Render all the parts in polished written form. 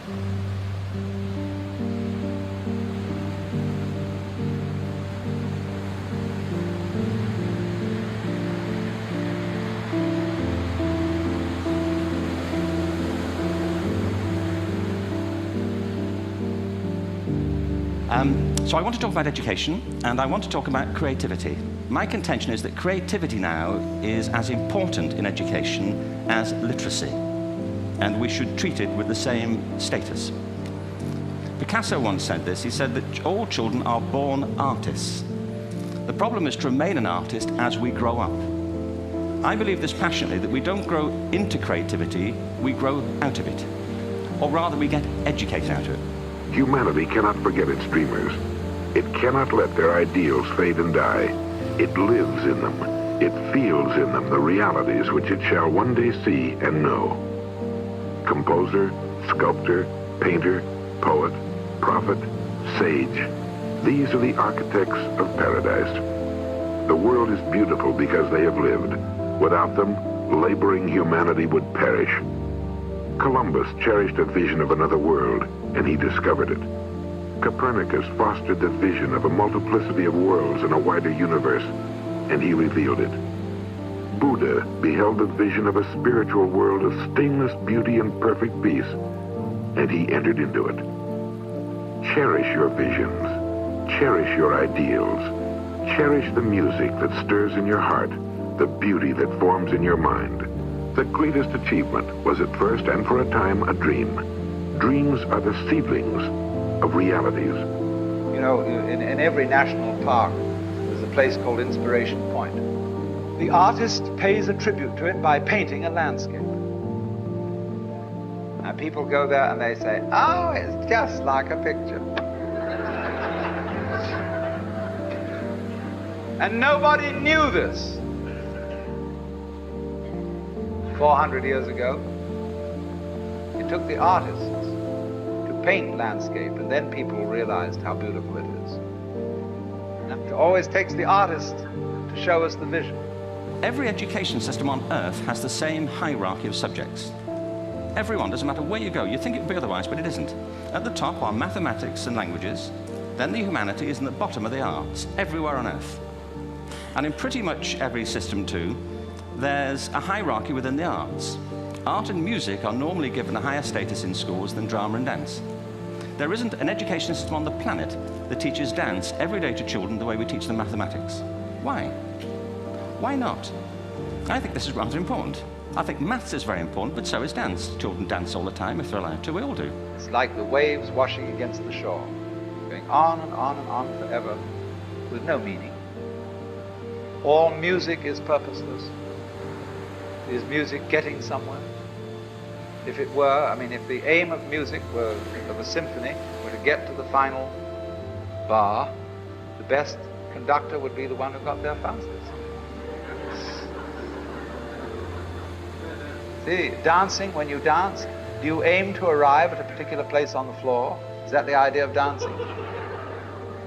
So I want to talk about education, and I want to talk about creativity. My contention is that creativity now is as important in education as literacy, and we should treat it with the same status. Picasso once said this. He said that all children are born artists. The problem is to remain an artist as we grow up. I believe this passionately, that we don't grow into creativity, we grow out of it. Or rather, we get educated out of it. Humanity cannot forget its dreamers. It cannot let their ideals fade and die. It lives in them. It feels in them the realities which it shall one day see and know. Composer, sculptor, painter, poet, prophet, sage. These are the architects of paradise. The world is beautiful because they have lived. Without them, laboring humanity would perish. Columbus cherished a vision of another world, and he discovered it. Copernicus fostered the vision of a multiplicity of worlds in a wider universe, and he revealed it. Buddha beheld the vision of a spiritual world of stainless beauty and perfect peace, and he entered into it. Cherish your visions. Cherish your ideals. Cherish the music that stirs in your heart, the beauty that forms in your mind. The greatest achievement was at first and for a time a dream. Dreams are the seedlings of realities. You know, in every national park, there's a place called Inspiration Point. The artist pays a tribute to it by painting a landscape. And people go there and they say, oh, it's just like a picture. And nobody knew this 400 years ago. It took the artists to paint landscape, and then people realized how beautiful it is. And it always takes the artist to show us the vision. Every education system on Earth has the same hierarchy of subjects. Everyone, doesn't matter where you go. You think it would be otherwise, but it isn't. At the top are mathematics and languages, then the humanities, and the bottom are the arts, everywhere on Earth. And in pretty much every system too, there's a hierarchy within the arts. Art and music are normally given a higher status in schools than drama and dance. There isn't an education system on the planet that teaches dance every day to children the way we teach them mathematics. Why? Why not? I think this is rather important. I think maths is very important, but so is dance. Children dance all the time if they're allowed to. We all do. It's like the waves washing against the shore, going on and on and on forever with no meaning. All music is purposeless. Is music getting somewhere? If it were, I mean, if the aim of music were, of a symphony, were to get to the final bar, the best conductor would be the one who got there fastest. See, dancing, when you dance, do you aim to arrive at a particular place on the floor? Is that the idea of dancing?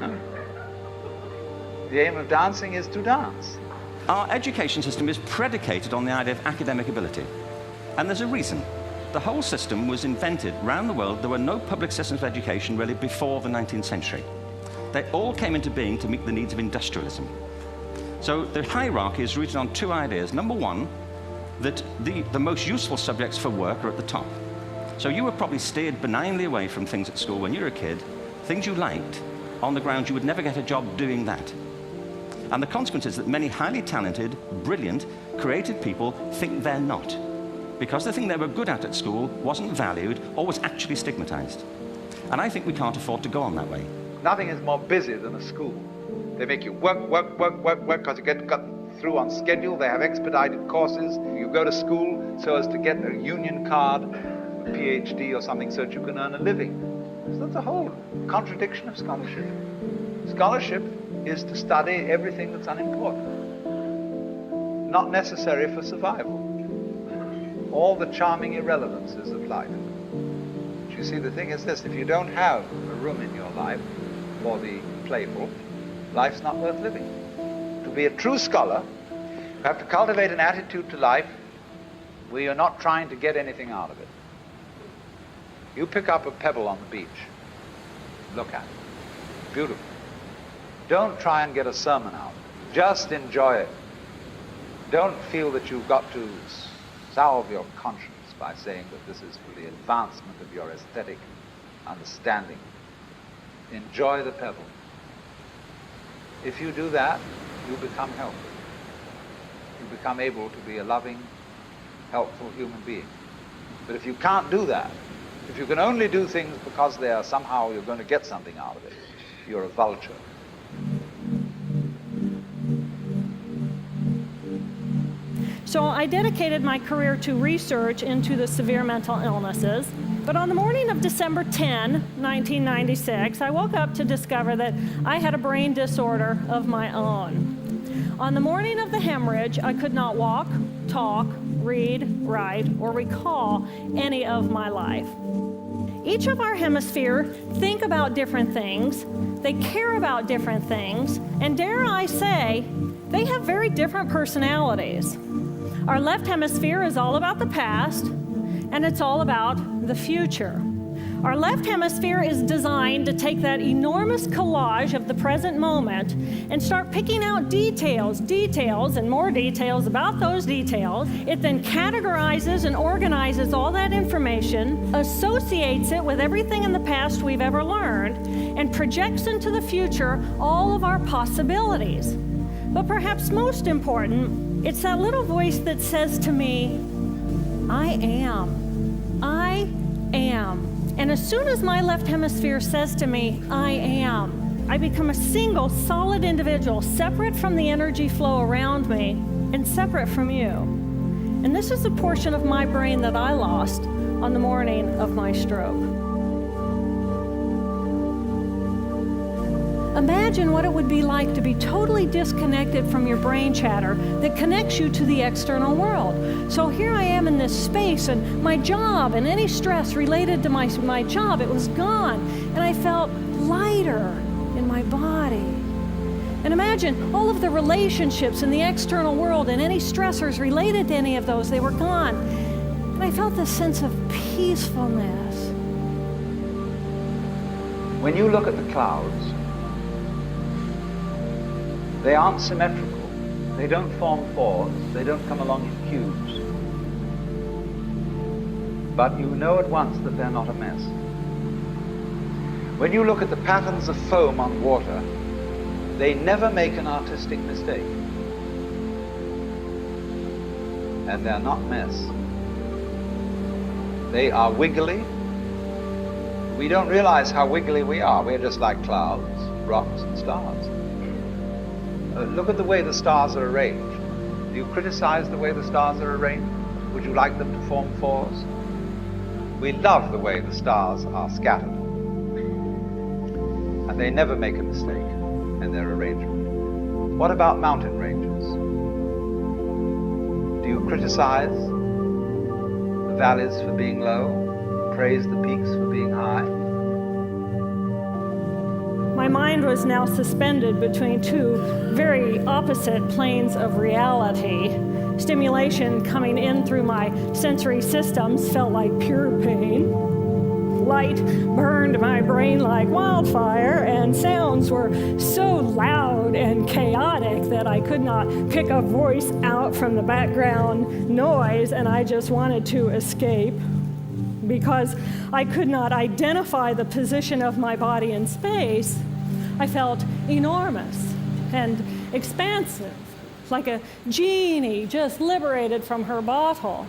No. The aim of dancing is to dance. Our education system is predicated on the idea of academic ability. And there's a reason. The whole system was invented around the world. There were no public systems of education really before the 19th century. They all came into being to meet the needs of industrialism. So the hierarchy is rooted on two ideas. Number one, that the most useful subjects for work are at the top. So you were probably steered benignly away from things at school when you were a kid, things you liked, on the grounds you would never get a job doing that. And the consequence is that many highly talented, brilliant, creative people think they're not, because the thing they were good at school wasn't valued or was actually stigmatized. And I think we can't afford to go on that way. Nothing is more busy than a school. They make you work, because you get cut through on schedule. They have expedited courses. You go to school so as to get a union card, a PhD or something, so that you can earn a living. So that's a whole contradiction of scholarship. Scholarship is to study everything that's unimportant, not necessary for survival. All the charming irrelevances of life. But you see, the thing is this: if you don't have a room in your life for the playful, life's not worth living. To be a true scholar, you have to cultivate an attitude to life where you're not trying to get anything out of it. You pick up a pebble on the beach. Look at it. Beautiful. Don't try and get a sermon out. Just enjoy it. Don't feel that you've got to salve your conscience by saying that this is for the advancement of your aesthetic understanding. Enjoy the pebble. If you do that, you become healthy. You become able to be a loving, helpful human being. But if you can't do that, if you can only do things because they are somehow you're going to get something out of it, you're a vulture. So I dedicated my career to research into the severe mental illnesses. But on the morning of December 10, 1996, I woke up to discover that I had a brain disorder of my own. On the morning of the hemorrhage, I could not walk, talk, read, write, or recall any of my life. Each of our hemispheres think about different things, they care about different things, and dare I say, they have very different personalities. Our left hemisphere is all about the past, and it's all about the future. Our left hemisphere is designed to take that enormous collage of the present moment and start picking out details, and more details about those details. It then categorizes and organizes all that information, associates it with everything in the past we've ever learned, and projects into the future all of our possibilities. But perhaps most important, it's that little voice that says to me, I am. I am. And as soon as my left hemisphere says to me, I am, I become a single, solid individual, separate from the energy flow around me and separate from you. And this is the portion of my brain that I lost on the morning of my stroke. Imagine what it would be like to be totally disconnected from your brain chatter that connects you to the external world. So here I am in this space, and my job and any stress related to my job, it was gone. And I felt lighter in my body. And imagine all of the relationships in the external world and any stressors related to any of those, they were gone. And I felt this sense of peacefulness. When you look at the clouds, they aren't symmetrical. They don't form fours. They don't come along in cubes. But you know at once that they're not a mess. When you look at the patterns of foam on water, they never make an artistic mistake. And they're not mess. They are wiggly. We don't realize how wiggly we are. We're just like clouds, rocks, and stars. Look at the way the stars are arranged. Do you criticize the way the stars are arranged? Would you like them to form fours? We love the way the stars are scattered. And they never make a mistake in their arrangement. What about mountain ranges? Do you criticize the valleys for being low? Praise the peaks for being high? My mind was now suspended between two very opposite planes of reality. Stimulation coming in through my sensory systems felt like pure pain. Light burned my brain like wildfire, and sounds were so loud and chaotic that I could not pick a voice out from the background noise, and I just wanted to escape. Because I could not identify the position of my body in space, I felt enormous and expansive, like a genie just liberated from her bottle.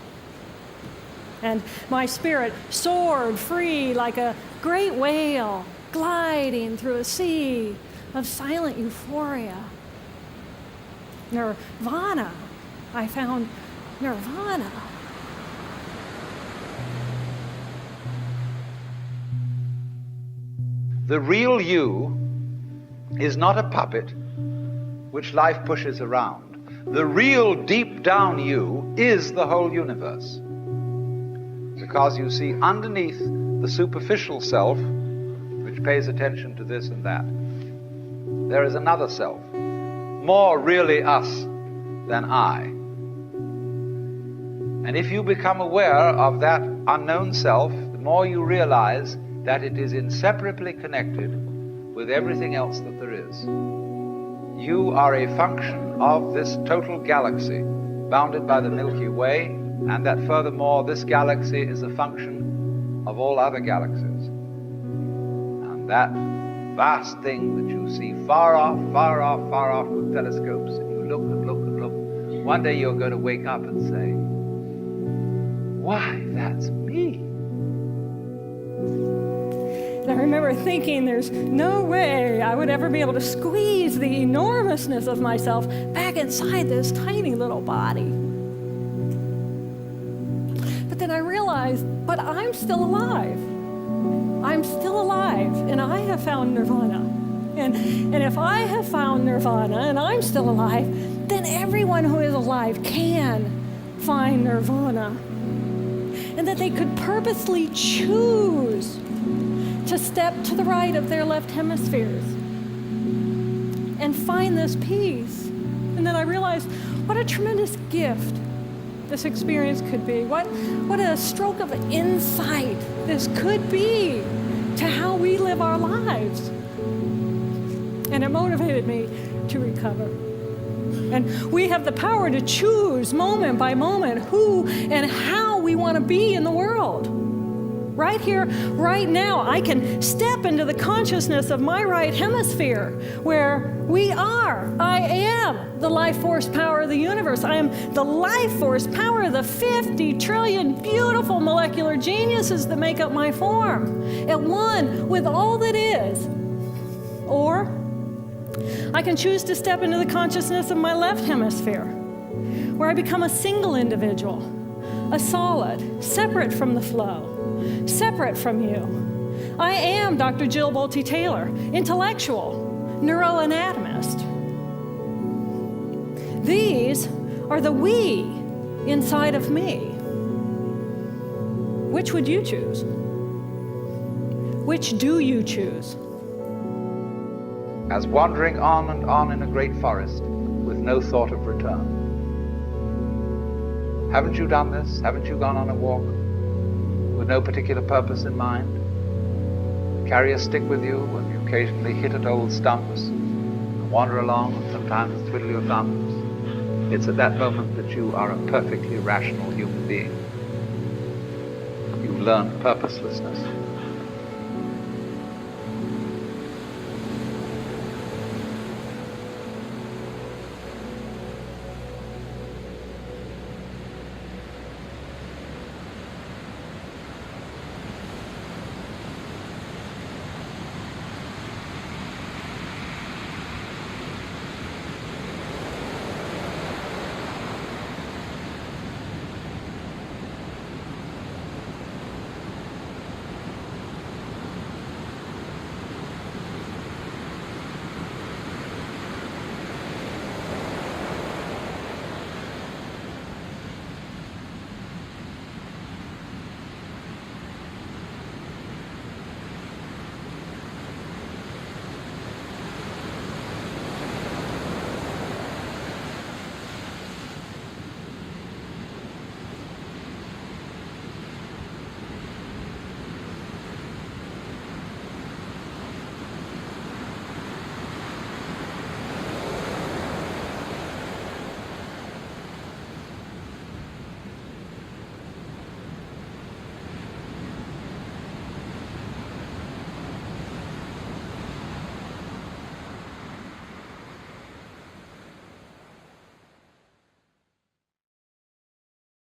And my spirit soared free like a great whale gliding through a sea of silent euphoria. Nirvana. I found nirvana. The real you is not a puppet which life pushes around. The real deep down you is the whole universe. Because you see, underneath the superficial self, which pays attention to this and that, there is another self, more really us than I. And if you become aware of that unknown self, the more you realize that it is inseparably connected with everything else that there is. You are a function of this total galaxy, bounded by the Milky Way, and that furthermore, this galaxy is a function of all other galaxies. And that vast thing that you see far off with telescopes, and you look and look and look, one day you're going to wake up and say, why, that's me. And I remember thinking there's no way I would ever be able to squeeze the enormousness of myself back inside this tiny little body. But then I realized, but I'm still alive. I'm still alive, and I have found nirvana. And if I have found nirvana and I'm still alive, then everyone who is alive can find nirvana. And that they could purposely choose to step to the right of their left hemispheres and find this peace. And then I realized what a tremendous gift this experience could be. What a stroke of insight this could be to how we live our lives. And it motivated me to recover. And we have the power to choose moment by moment who and how we want to be in the world. Right here, right now, I can step into the consciousness of my right hemisphere where I am the life force power of the universe. I am the life force power of the 50 trillion beautiful molecular geniuses that make up my form, at one with all that is. Or I can choose to step into the consciousness of my left hemisphere, where I become a single individual, a solid, separate from the flow, separate from you. I am Dr. Jill Bolte Taylor, intellectual, neuroanatomist. These are the we inside of me. Which would you choose? Which do you choose? As wandering on and on in a great forest with no thought of return. Haven't you done this? Haven't you gone on a walk with no particular purpose in mind? Carry a stick with you and you occasionally hit at old stumps and wander along and sometimes twiddle your thumbs. It's at that moment that you are a perfectly rational human being. You learn purposelessness.